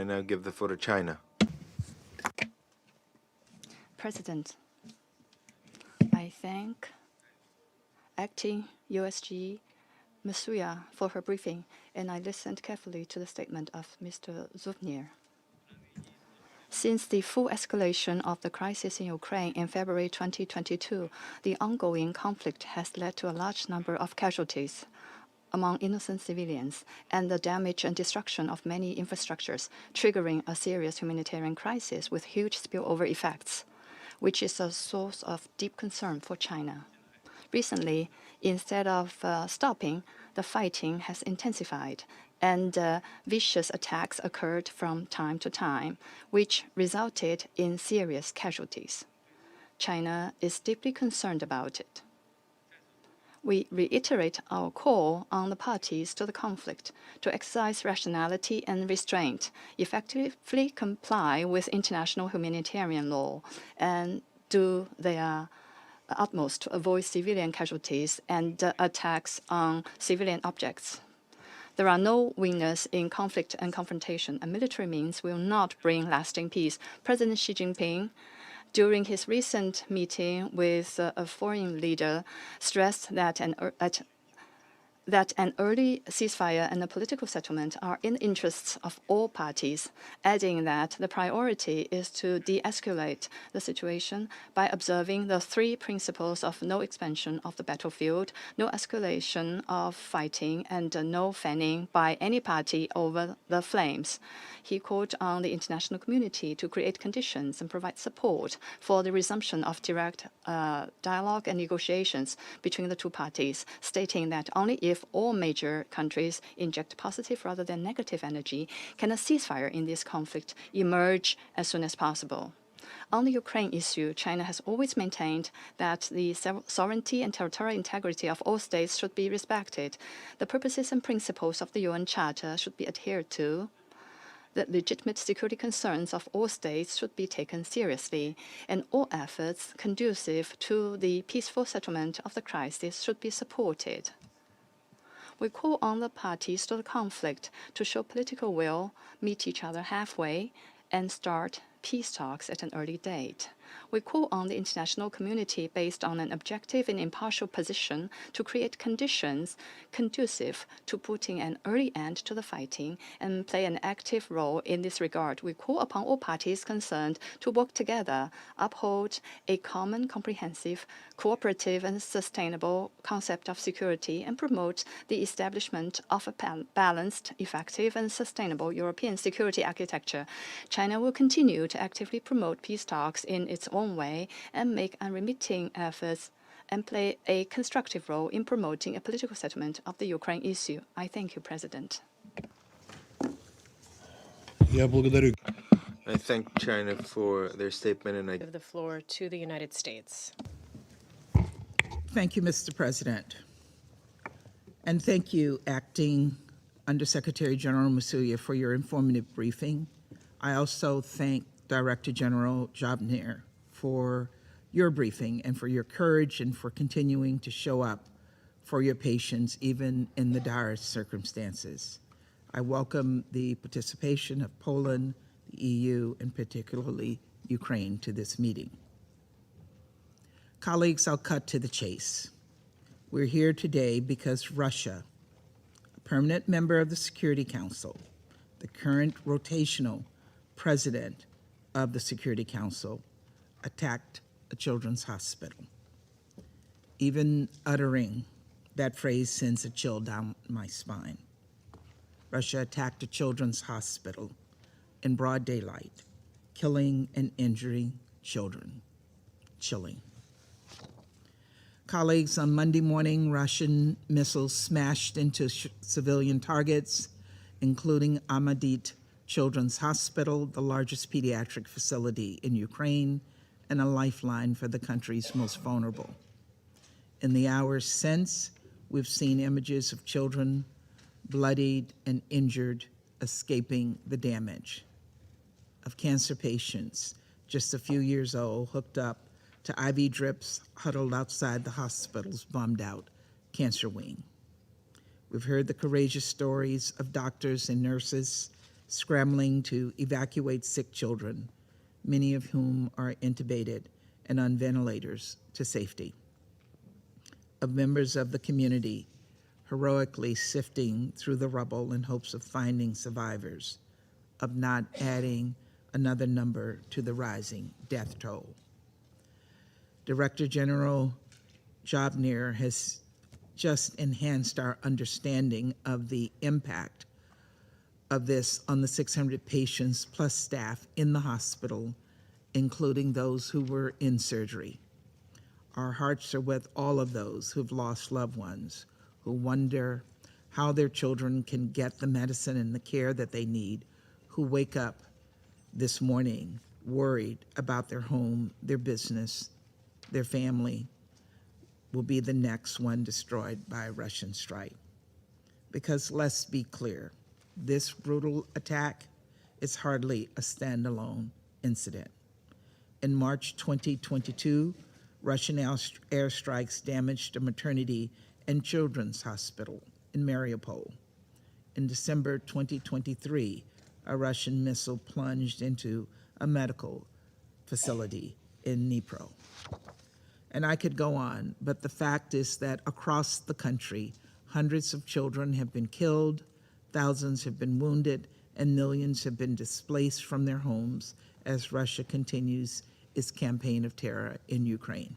I now give the floor to China. President, I thank Acting USG Masuya for her briefing, and I listened carefully to the statement of Mr. Zuvnir. Since the full escalation of the crisis in Ukraine in February 2022, the ongoing conflict has led to a large number of casualties among innocent civilians and the damage and destruction of many infrastructures, triggering a serious humanitarian crisis with huge spillover effects, which is a source of deep concern for China. Recently, instead of stopping, the fighting has intensified, and vicious attacks occurred from time to time, which resulted in serious casualties. China is deeply concerned about it. We reiterate our call on the parties to the conflict to exercise rationality and restraint, effectively comply with international humanitarian law, and do their utmost to avoid civilian casualties and attacks on civilian objects. There are no winners in conflict and confrontation, and military means will not bring lasting peace. President Xi Jinping, during his recent meeting with a foreign leader, stressed that an early ceasefire and a political settlement are in the interests of all parties, adding that the priority is to de-escalate the situation by observing the three principles of no expansion of the battlefield, no escalation of fighting, and no fanning by any party over the flames. He called on the international community to create conditions and provide support for the resumption of direct dialogue and negotiations between the two parties, stating that only if all major countries inject positive rather than negative energy, can a ceasefire in this conflict emerge as soon as possible. On the Ukraine issue, China has always maintained that the sovereignty and territorial integrity of all states should be respected. The purposes and principles of the UN Charter should be adhered to. The legitimate security concerns of all states should be taken seriously, and all efforts conducive to the peaceful settlement of the crisis should be supported. We call on the parties to the conflict to show political will, meet each other halfway, and start peace talks at an early date. We call on the international community, based on an objective and impartial position, to create conditions conducive to putting an early end to the fighting and play an active role in this regard. We call upon all parties concerned to work together, uphold a common, comprehensive, cooperative, and sustainable concept of security, and promote the establishment of a balanced, effective, and sustainable European security architecture. China will continue to actively promote peace talks in its own way and make unremitting efforts and play a constructive role in promoting a political settlement of the Ukraine issue. I thank you, President. I thank China for their statement, and I give the floor to the United States. Thank you, Mr. President. And thank you, Acting Undersecretary General Masuya, for your informative briefing. I also thank Director General Zhovnir for your briefing and for your courage and for continuing to show up for your patients even in the direst circumstances. I welcome the participation of Poland, the EU, and particularly Ukraine to this meeting. Colleagues, I'll cut to the chase. We're here today because Russia, a permanent member of the Security Council, the current rotational president of the Security Council, attacked a children's hospital. Even uttering that phrase sends a chill down my spine. Russia attacked a children's hospital in broad daylight, killing and injuring children. Chilling. Colleagues, on Monday morning, Russian missiles smashed into civilian targets, including Ahmadit Children's Hospital, the largest pediatric facility in Ukraine, and a lifeline for the country's most vulnerable. In the hours since, we've seen images of children bloodied and injured, escaping the damage, of cancer patients just a few years old, hooked up to IV drips, huddled outside the hospital's bombed-out cancer wing. We've heard the courageous stories of doctors and nurses scrambling to evacuate sick children, many of whom are intubated and on ventilators, to safety. Of members of the community heroically sifting through the rubble in hopes of finding survivors, of not adding another number to the rising death toll. Director General Jobnir has just enhanced our understanding of the impact of this on the 600 patients plus staff in the hospital, including those who were in surgery. Our hearts are with all of those who've lost loved ones, who wonder how their children can get the medicine and the care that they need, who wake up this morning worried about their home, their business, their family will be the next one destroyed by a Russian strike. Because let's be clear, this brutal attack is hardly a standalone incident. In March 2022, Russian airstrikes damaged a maternity and children's hospital in Mariupol. In December 2023, a Russian missile plunged into a medical facility in Dnipro. And I could go on, but the fact is that across the country, hundreds of children have been killed, thousands have been wounded, and millions have been displaced from their homes as Russia continues its campaign of terror in Ukraine.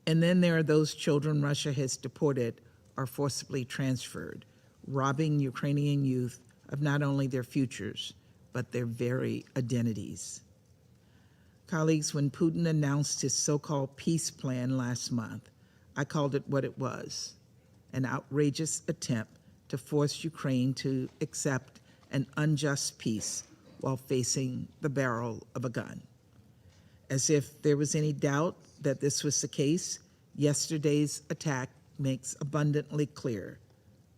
And then there are those children Russia has deported or forcibly transferred, robbing Ukrainian youth of not only their futures, but their very identities. Colleagues, when Putin announced his so-called peace plan last month, I called it what it was, an outrageous attempt to force Ukraine to accept an unjust peace while facing the barrel of a gun. As if there was any doubt that this was the case, yesterday's attack makes abundantly clear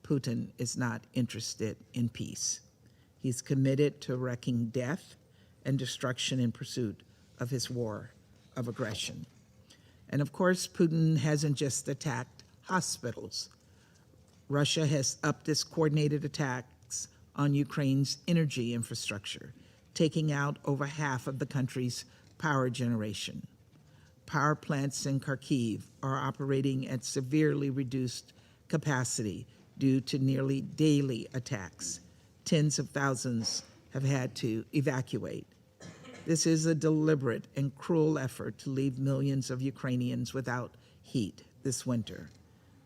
Putin is not interested in peace. He's committed to wreaking death and destruction in pursuit of his war of aggression. And of course, Putin hasn't just attacked hospitals. Russia has upped its coordinated attacks on Ukraine's energy infrastructure, taking out over half of the country's power generation. Power plants in Kyiv are operating at severely reduced capacity due to nearly daily attacks. Tens of thousands have had to evacuate. This is a deliberate and cruel effort to leave millions of Ukrainians without heat this winter.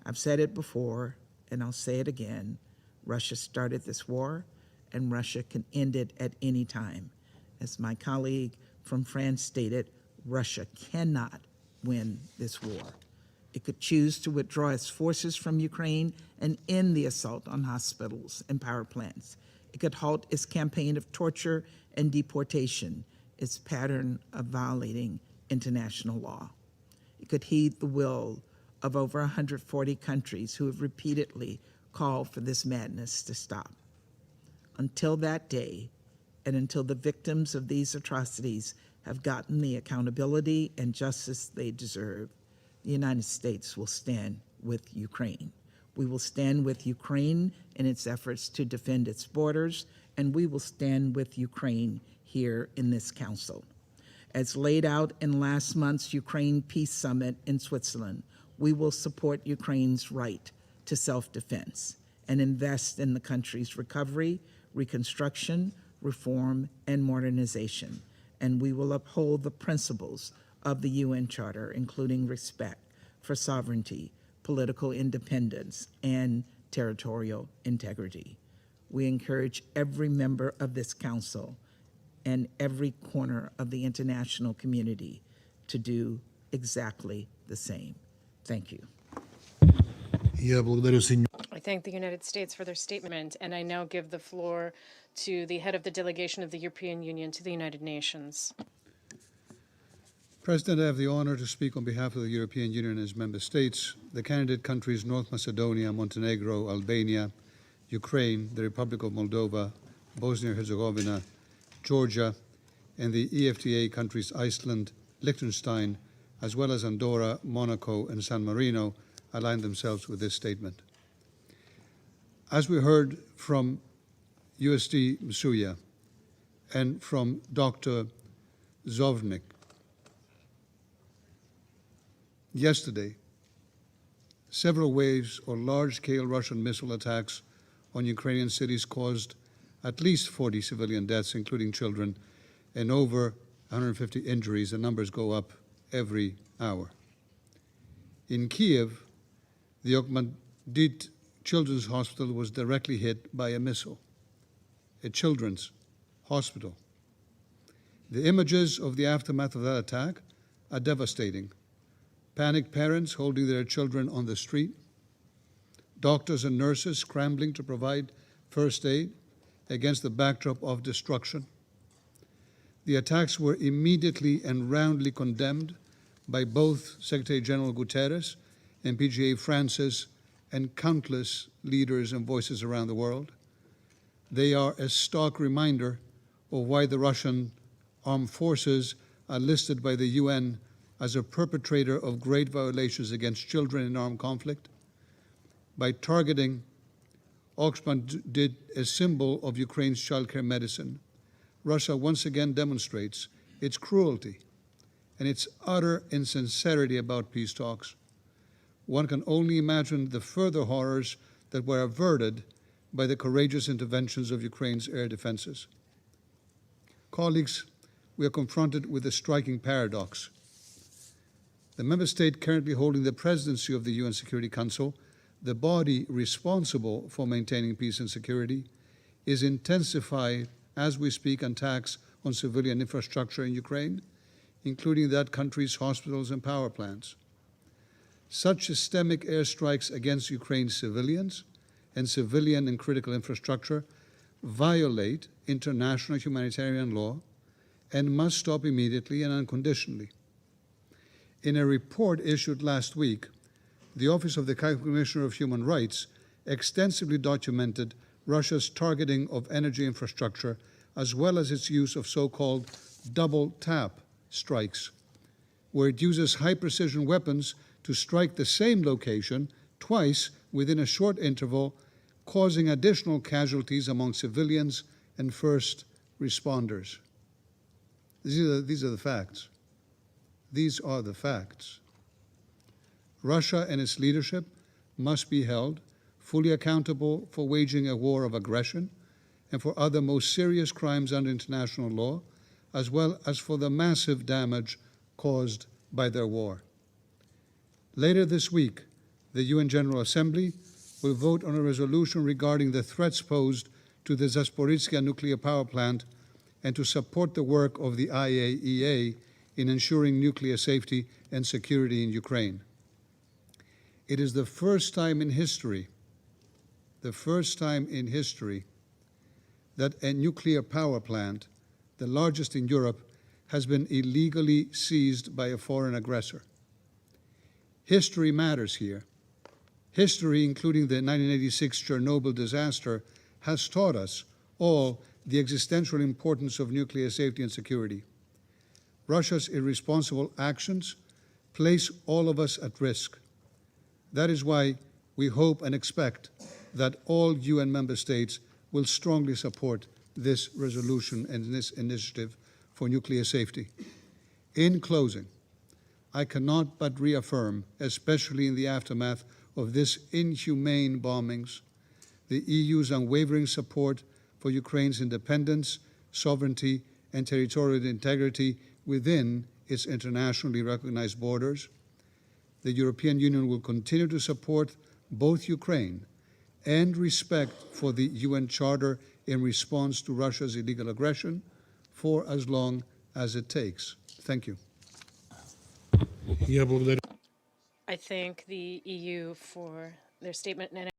I've said it before, and I'll say it again. Russia started this war, and Russia can end it at any time. As my colleague from France stated, Russia cannot win this war. It could choose to withdraw its forces from Ukraine and end the assault on hospitals and power plants. It could halt its campaign of torture and deportation, its pattern of violating international law. It could heed the will of over 140 countries who have repeatedly called for this madness to stop. Until that day, and until the victims of these atrocities have gotten the accountability and justice they deserve, the United States will stand with Ukraine. We will stand with Ukraine in its efforts to defend its borders, and we will stand with Ukraine here in this council. As laid out in last month's Ukraine Peace Summit in Switzerland, we will support Ukraine's right to self-defense and invest in the country's recovery, reconstruction, reform, and modernization. And we will uphold the principles of the UN Charter, including respect for sovereignty, political independence, and territorial integrity. We encourage every member of this council and every corner of the international community to do exactly the same. Thank you. I thank the United States for their statement, and I now give the floor to the head of the delegation of the European Union to the United Nations. President, I have the honor to speak on behalf of the European Union and its member states, the candidate countries North Macedonia, Montenegro, Albania, Ukraine, the Republic of Moldova, Bosnia-Herzegovina, Georgia, and the EFTA countries Iceland, Liechtenstein, as well as Andorra, Monaco, and San Marino, align themselves with this statement. As we heard from USD Msuya and from Dr. Zovnik. Yesterday, several waves of large-scale Russian missile attacks on Ukrainian cities caused at least 40 civilian deaths, including children, and over 150 injuries. The numbers go up every hour. In Kyiv, the Okhmadit Children's Hospital was directly hit by a missile, a children's hospital. The images of the aftermath of that attack are devastating. Panicked parents holding their children on the street, doctors and nurses scrambling to provide first aid against the backdrop of destruction. The attacks were immediately and roundly condemned by both Secretary General Guterres and PGA Francis and countless leaders and voices around the world. They are a stark reminder of why the Russian armed forces are listed by the UN as a perpetrator of great violations against children in armed conflict. By targeting Okhmadit, a symbol of Ukraine's childcare medicine, Russia once again demonstrates its cruelty and its utter insincerity about peace talks. One can only imagine the further horrors that were averted by the courageous interventions of Ukraine's air defenses. Colleagues, we are confronted with a striking paradox. The member state currently holding the presidency of the UN Security Council, the body responsible for maintaining peace and security, is intensifying, as we speak, attacks on civilian infrastructure in Ukraine, including that country's hospitals and power plants. Such systemic airstrikes against Ukraine's civilians and civilian and critical infrastructure violate international humanitarian law and must stop immediately and unconditionally. In a report issued last week, the Office of the High Commissioner of Human Rights extensively documented Russia's targeting of energy infrastructure, as well as its use of so-called double tap strikes, where it uses high-precision weapons to strike the same location twice within a short interval, causing additional casualties among civilians and first responders. These are the facts. These are the facts. Russia and its leadership must be held fully accountable for waging a war of aggression and for other most serious crimes under international law, as well as for the massive damage caused by their war. Later this week, the UN General Assembly will vote on a resolution regarding the threats posed to the Zaporizhzhia nuclear power plant and to support the work of the IAEA in ensuring nuclear safety and security in Ukraine. It is the first time in history, that a nuclear power plant, the largest in Europe, has been illegally seized by a foreign aggressor. History matters here. History, including the 1986 Chernobyl disaster, has taught us all the existential importance of nuclear safety and security. Russia's irresponsible actions place all of us at risk. That is why we hope and expect that all UN member states will strongly support this resolution and this initiative for nuclear safety. In closing, I cannot but reaffirm, especially in the aftermath of this inhumane bombings, the EU's unwavering support for Ukraine's independence, sovereignty, and territorial integrity within its internationally recognized borders. The European Union will continue to support both Ukraine and respect for the UN Charter in response to Russia's illegal aggression for as long as it takes. Thank you. I thank the EU for their statement and